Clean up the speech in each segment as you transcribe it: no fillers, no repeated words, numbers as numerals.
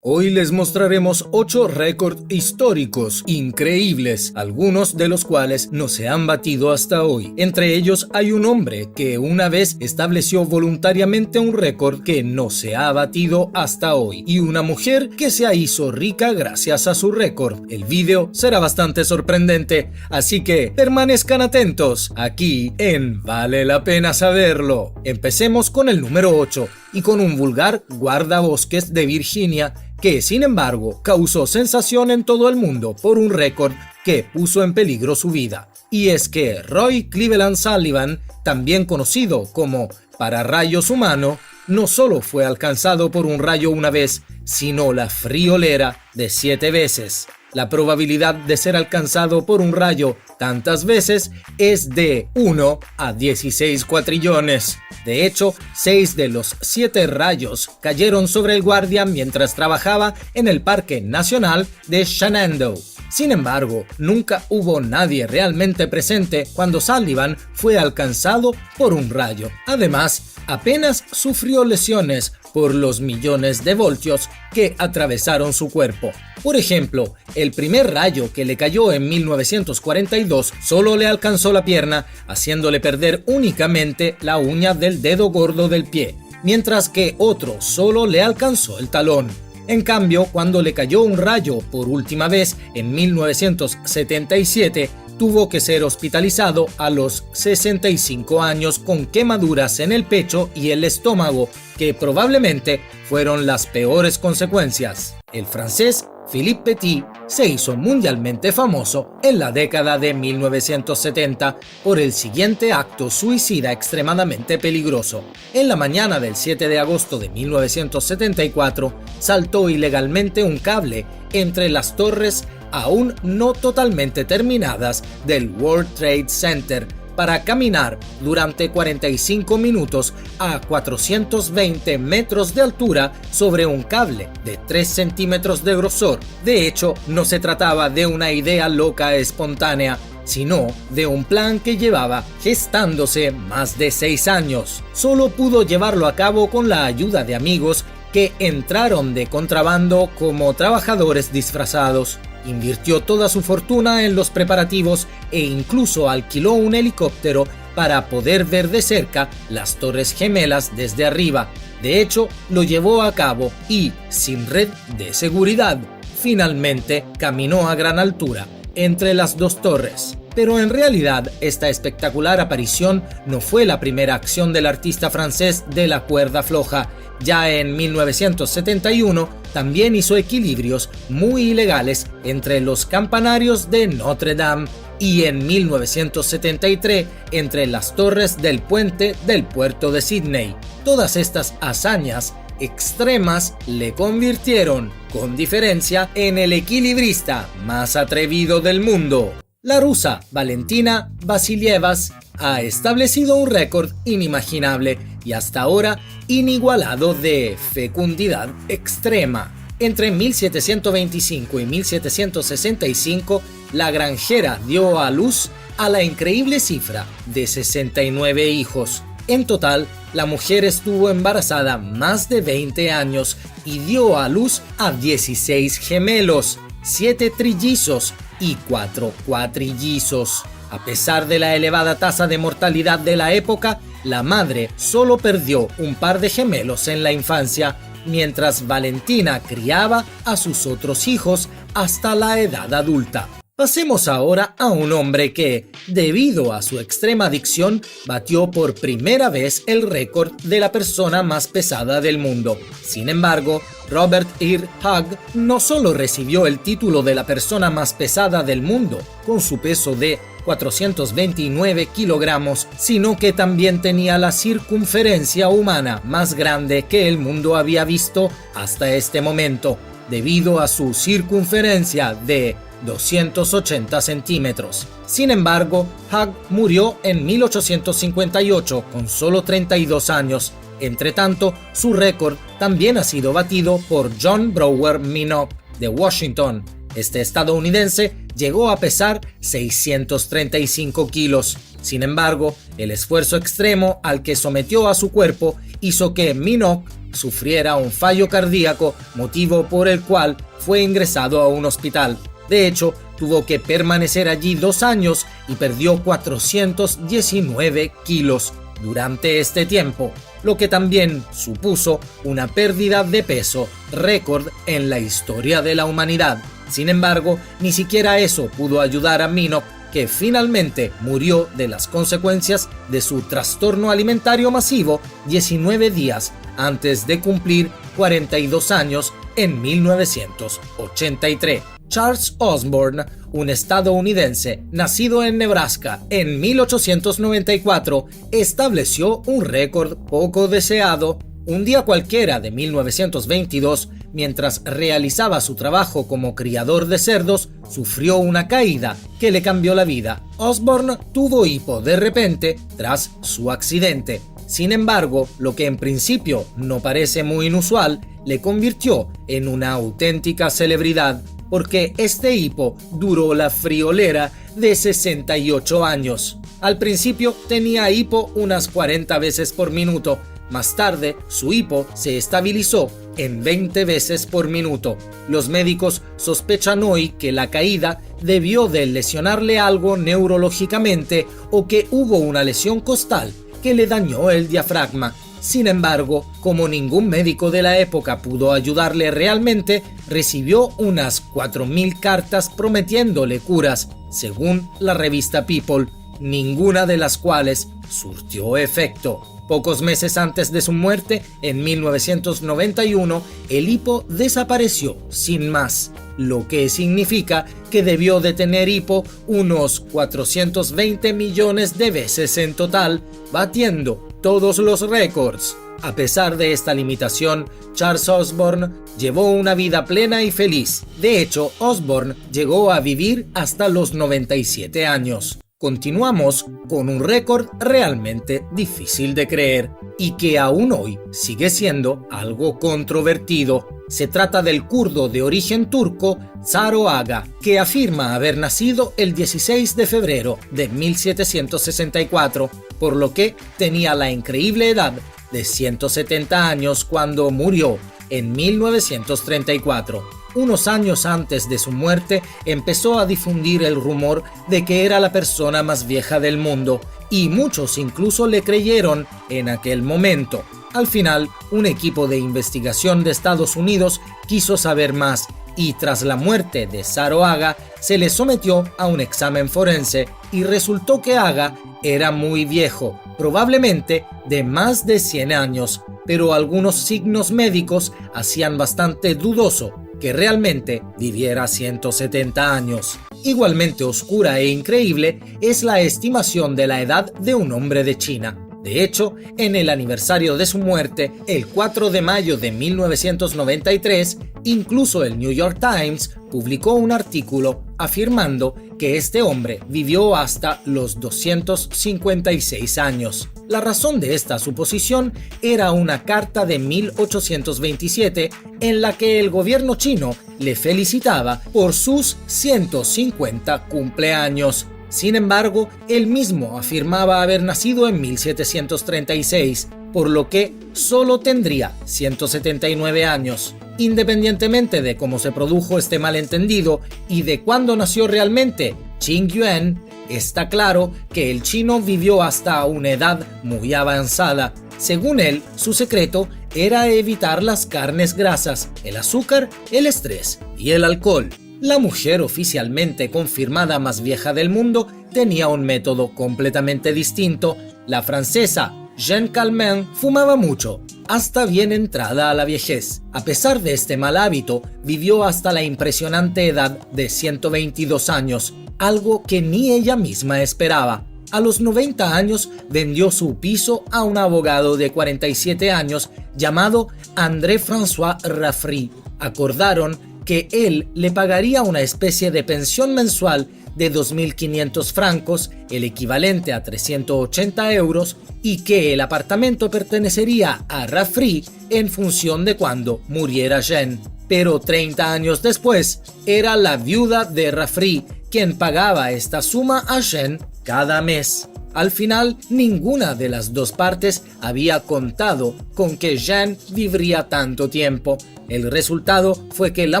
Hoy les mostraremos 8 récords históricos increíbles, algunos de los cuales no se han batido hasta hoy. Entre ellos hay un hombre que una vez estableció voluntariamente un récord que no se ha batido hasta hoy, y una mujer que se hizo rica gracias a su récord. El vídeo será bastante sorprendente, así que permanezcan atentos aquí en Vale la Pena Saberlo. Empecemos con el número 8 y con un vulgar guardabosques de Virginia que, sin embargo, causó sensación en todo el mundo por un récord que puso en peligro su vida. Y es que Roy Cleveland Sullivan, también conocido como pararrayos humano, no solo fue alcanzado por un rayo una vez, sino la friolera de 7 veces. La probabilidad de ser alcanzado por un rayo tantas veces es de 1 a 16 cuatrillones. De hecho, 6 de los 7 rayos cayeron sobre el guardia mientras trabajaba en el Parque Nacional de Shenandoah. Sin embargo, nunca hubo nadie realmente presente cuando Sullivan fue alcanzado por un rayo. Además, apenas sufrió lesiones por los millones de voltios que atravesaron su cuerpo. Por ejemplo, el primer rayo que le cayó en 1942 solo le alcanzó la pierna, haciéndole perder únicamente la uña del dedo gordo del pie, mientras que otro solo le alcanzó el talón. En cambio, cuando le cayó un rayo por última vez en 1977, tuvo que ser hospitalizado a los 65 años con quemaduras en el pecho y el estómago, que probablemente fueron las peores consecuencias. El francés Philippe Petit se hizo mundialmente famoso en la década de 1970 por el siguiente acto suicida extremadamente peligroso. En la mañana del 7 de agosto de 1974, saltó ilegalmente un cable entre las torres aún no totalmente terminadas del World Trade Center para caminar durante 45 minutos a 420 metros de altura sobre un cable de 3 centímetros de grosor. De hecho, no se trataba de una idea loca espontánea, sino de un plan que llevaba gestándose más de 6 años. Solo pudo llevarlo a cabo con la ayuda de amigos que entraron de contrabando como trabajadores disfrazados. Invirtió toda su fortuna en los preparativos e incluso alquiló un helicóptero para poder ver de cerca las Torres Gemelas desde arriba. De hecho, lo llevó a cabo y, sin red de seguridad, finalmente caminó a gran altura entre las dos torres. Pero en realidad, esta espectacular aparición no fue la primera acción del artista francés de la cuerda floja. Ya en 1971 también hizo equilibrios muy ilegales entre los campanarios de Notre Dame y en 1973 entre las torres del puente del puerto de Sydney. Todas estas hazañas extremas le convirtieron, con diferencia, en el equilibrista más atrevido del mundo. La rusa Valentina Vassilievas ha establecido un récord inimaginable y hasta ahora inigualado de fecundidad extrema. Entre 1725 y 1765, la granjera dio a luz a la increíble cifra de 69 hijos. En total, la mujer estuvo embarazada más de 20 años y dio a luz a 16 gemelos, 7 trillizos y 4 cuatrillizos. A pesar de la elevada tasa de mortalidad de la época, la madre solo perdió un par de gemelos en la infancia, mientras Valentina criaba a sus otros hijos hasta la edad adulta. Pasemos ahora a un hombre que, debido a su extrema adicción, batió por primera vez el récord de la persona más pesada del mundo. Sin embargo, Robert Earl Hugg no solo recibió el título de la persona más pesada del mundo, con su peso de 429 kilogramos, sino que también tenía la circunferencia humana más grande que el mundo había visto hasta este momento, debido a su circunferencia de 280 centímetros. Sin embargo, Hugg murió en 1858 con solo 32 años. Entretanto, su récord también ha sido batido por John Brower Minogue de Washington. Este estadounidense llegó a pesar 635 kilos. Sin embargo, el esfuerzo extremo al que sometió a su cuerpo hizo que Minogue sufriera un fallo cardíaco, motivo por el cual fue ingresado a un hospital. De hecho, tuvo que permanecer allí 2 años y perdió 419 kilos durante este tiempo, lo que también supuso una pérdida de peso récord en la historia de la humanidad. Sin embargo, ni siquiera eso pudo ayudar a Minogue, que finalmente murió de las consecuencias de su trastorno alimentario masivo 19 días antes de cumplir 42 años en 1983. Charles Osborne, un estadounidense nacido en Nebraska en 1894, estableció un récord poco deseado. Un día cualquiera de 1922, mientras realizaba su trabajo como criador de cerdos, sufrió una caída que le cambió la vida. Osborne tuvo hipo de repente tras su accidente. Sin embargo, lo que en principio no parece muy inusual, le convirtió en una auténtica celebridad, porque este hipo duró la friolera de 68 años. Al principio tenía hipo unas 40 veces por minuto. Más tarde, su hipo se estabilizó en 20 veces por minuto. Los médicos sospechan hoy que la caída debió de lesionarle algo neurológicamente o que hubo una lesión costal que le dañó el diafragma. Sin embargo, como ningún médico de la época pudo ayudarle realmente, recibió unas 4.000 cartas prometiéndole curas, según la revista People, ninguna de las cuales surtió efecto. Pocos meses antes de su muerte, en 1991, el hipo desapareció sin más, lo que significa que debió de tener hipo unos 420 millones de veces en total, batiendo todos los récords. A pesar de esta limitación, Charles Osborne llevó una vida plena y feliz. De hecho, Osborne llegó a vivir hasta los 97 años. Continuamos con un récord realmente difícil de creer y que aún hoy sigue siendo algo controvertido. Se trata del kurdo de origen turco Zaro Aga, que afirma haber nacido el 16 de febrero de 1764, por lo que tenía la increíble edad de 170 años cuando murió en 1934. Unos años antes de su muerte empezó a difundir el rumor de que era la persona más vieja del mundo, y muchos incluso le creyeron en aquel momento. Al final, un equipo de investigación de Estados Unidos quiso saber más y tras la muerte de Zaro Aga se le sometió a un examen forense y resultó que Aga era muy viejo, probablemente de más de 100 años, pero algunos signos médicos hacían bastante dudoso que realmente viviera 170 años. Igualmente oscura e increíble es la estimación de la edad de un hombre de China. De hecho, en el aniversario de su muerte, el 4 de mayo de 1993, incluso el New York Times publicó un artículo afirmando que este hombre vivió hasta los 256 años. La razón de esta suposición era una carta de 1827 en la que el gobierno chino le felicitaba por sus 150 cumpleaños. Sin embargo, él mismo afirmaba haber nacido en 1736, por lo que solo tendría 179 años. Independientemente de cómo se produjo este malentendido y de cuándo nació realmente Qing Yuan, está claro que el chino vivió hasta una edad muy avanzada. Según él, su secreto era evitar las carnes grasas, el azúcar, el estrés y el alcohol. La mujer oficialmente confirmada más vieja del mundo tenía un método completamente distinto. La francesa Jeanne Calment fumaba mucho, hasta bien entrada a la vejez. A pesar de este mal hábito, vivió hasta la impresionante edad de 122 años, algo que ni ella misma esperaba. A los 90 años vendió su piso a un abogado de 47 años llamado André-François Raffry. Acordaron que él le pagaría una especie de pensión mensual de 2.500 francos, el equivalente a 380 euros, y que el apartamento pertenecería a Raffry en función de cuando muriera Jeanne. Pero 30 años después, era la viuda de Raffry quien pagaba esta suma a Jeanne cada mes. Al final, ninguna de las dos partes había contado con que Jeanne viviría tanto tiempo. El resultado fue que la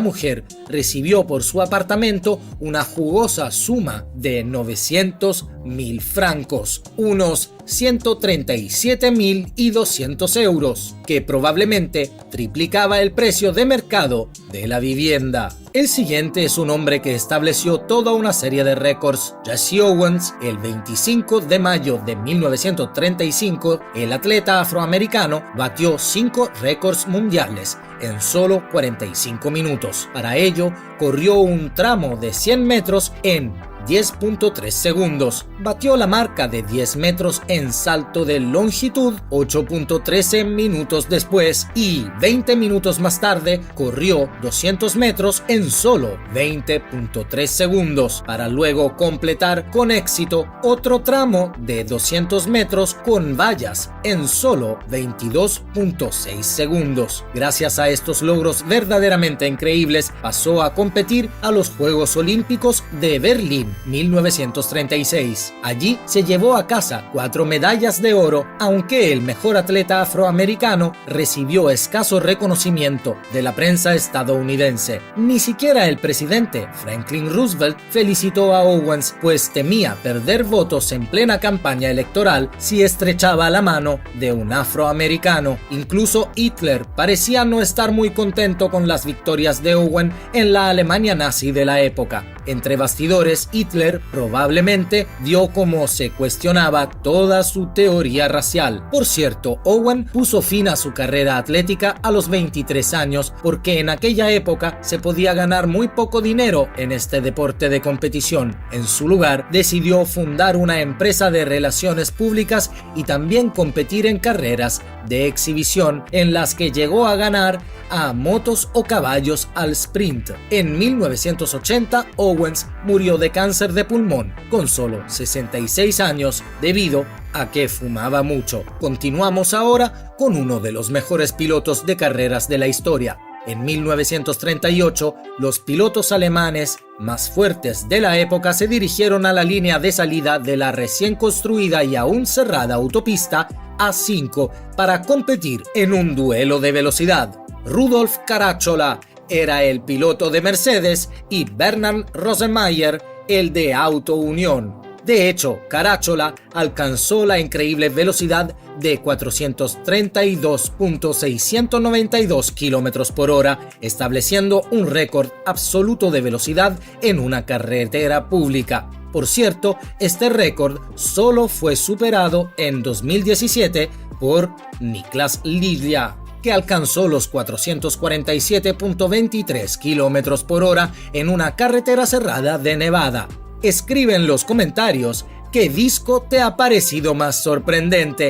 mujer recibió por su apartamento una jugosa suma de 900.000 francos, unos 137.200 euros, que probablemente triplicaba el precio de mercado de la vivienda. El siguiente es un hombre que estableció toda una serie de récords. Jesse Owens, el 25 de mayo de 1935, el atleta afroamericano batió 5 récords mundiales en solo 45 minutos. Para ello, corrió un tramo de 100 metros en 10.3 segundos. Batió la marca de 10 metros en salto de longitud 8.13 minutos después y 20 minutos más tarde corrió 200 metros en solo 20.3 segundos para luego completar con éxito otro tramo de 200 metros con vallas en solo 22.6 segundos. Gracias a estos logros verdaderamente increíbles, pasó a competir a los Juegos Olímpicos de Berlín 1936. Allí se llevó a casa 4 medallas de oro, aunque el mejor atleta afroamericano recibió escaso reconocimiento de la prensa estadounidense. Ni siquiera el presidente Franklin Roosevelt felicitó a Owens, pues temía perder votos en plena campaña electoral si estrechaba la mano de un afroamericano. Incluso Hitler parecía no estar muy contento con las victorias de Owen en la Alemania nazi de la época. Entre bastidores, Hitler probablemente vio cómo se cuestionaba toda su teoría racial. Por cierto, Owen puso fin a su carrera atlética a los 23 años porque en aquella época se podía ganar muy poco dinero en este deporte de competición. En su lugar, decidió fundar una empresa de relaciones públicas y también competir en carreras de exhibición en las que llegó a ganar a motos o caballos al sprint. En 1980, Owens murió de cáncer de pulmón con solo 66 años debido a que fumaba mucho. Continuamos ahora con uno de los mejores pilotos de carreras de la historia. En 1938, los pilotos alemanes más fuertes de la época se dirigieron a la línea de salida de la recién construida y aún cerrada autopista A5 para competir en un duelo de velocidad. Rudolf Caracciola era el piloto de Mercedes y Bernhard Rosemeyer el de Auto Unión. De hecho, Caracciola alcanzó la increíble velocidad de 432.692 km por hora, estableciendo un récord absoluto de velocidad en una carretera pública. Por cierto, este récord solo fue superado en 2017 por Niklas Lidya, que alcanzó los 447.23 km por hora en una carretera cerrada de Nevada. Escribe en los comentarios qué disco te ha parecido más sorprendente.